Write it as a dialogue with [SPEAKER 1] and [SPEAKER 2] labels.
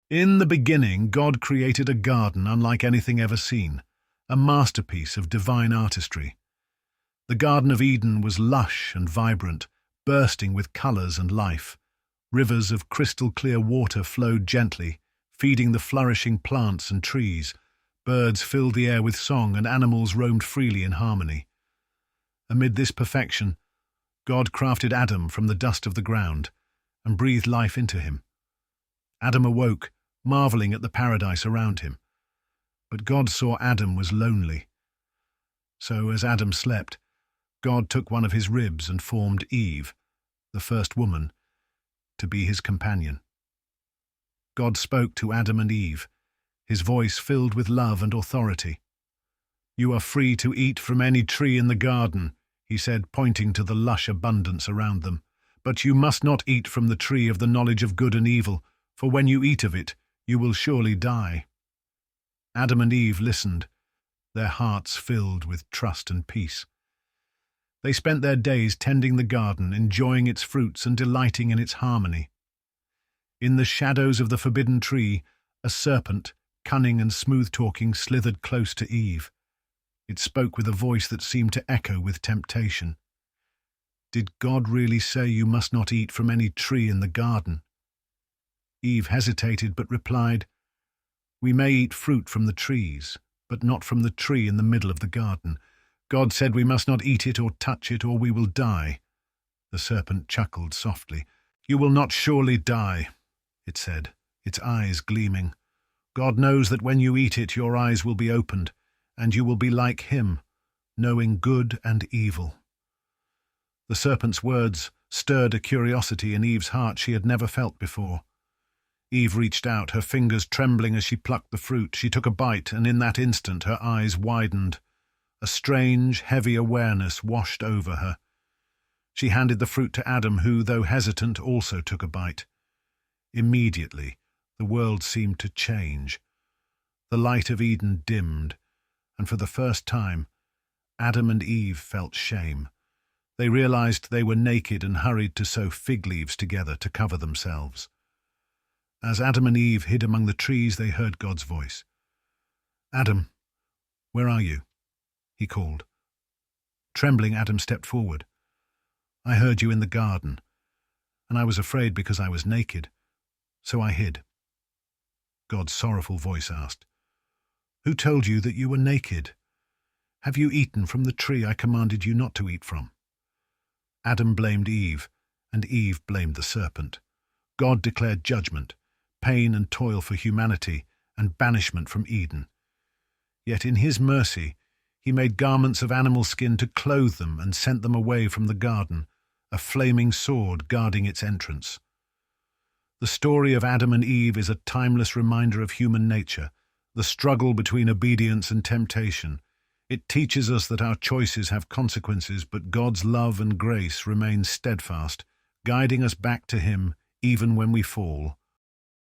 [SPEAKER 1] In the beginning, God created a garden unlike anything ever seen, a masterpiece of divine artistry. The Garden of Eden was lush and vibrant, bursting with colours and life. Rivers of crystal-clear water flowed gently, feeding the flourishing plants and trees. Birds filled the air with song, and animals roamed freely in harmony. Amid this perfection, God crafted Adam from the dust of the ground and breathed life into him. Adam awoke, marveling at the paradise around him. But God saw Adam was lonely. So, as Adam slept, God took one of his ribs and formed Eve, the first woman, to be his companion. God spoke to Adam and Eve, his voice filled with love and authority. "You are free to eat from any tree in the garden," he said, pointing to the lush abundance around them. "But you must not eat from the tree of the knowledge of good and evil, for when you eat of it, you will surely die." Adam and Eve listened, their hearts filled with trust and peace. They spent their days tending the garden, enjoying its fruits and delighting in its harmony. In the shadows of the forbidden tree, a serpent, cunning and smooth-talking, slithered close to Eve. It spoke with a voice that seemed to echo with temptation. Did God really say you must not eat from any tree in the garden? Eve hesitated but replied, "We may eat fruit from the trees, but not from the tree in the middle of the garden. God said we must not eat it or touch it, or we will die." The serpent chuckled softly. "You will not surely die," it said, its eyes gleaming. "God knows that when you eat it, your eyes will be opened, and you will be like him, knowing good and evil." The serpent's words stirred a curiosity in Eve's heart she had never felt before. Eve reached out, her fingers trembling as she plucked the fruit. She took a bite, and in that instant her eyes widened. A strange, heavy awareness washed over her. She handed the fruit to Adam, who, though hesitant, also took a bite. Immediately, the world seemed to change. The light of Eden dimmed, and for the first time, Adam and Eve felt shame. They realized they were naked and hurried to sew fig leaves together to cover themselves. As Adam and Eve hid among the trees, they heard God's voice. "Adam, where are you?" he called. Trembling, Adam stepped forward. "I heard you in the garden, and I was afraid because I was naked, so I hid." God's sorrowful voice asked, "Who told you that you were naked? Have you eaten from the tree I commanded you not to eat from?" Adam blamed Eve, and Eve blamed the serpent. God declared judgment, pain and toil for humanity, and banishment from Eden. Yet in his mercy, he made garments of animal skin to clothe them and sent them away from the garden, a flaming sword guarding its entrance. The story of Adam and Eve is a timeless reminder of human nature, the struggle between obedience and temptation. It teaches us that our choices have consequences, but God's love and grace remain steadfast, guiding us back to him even when we fall.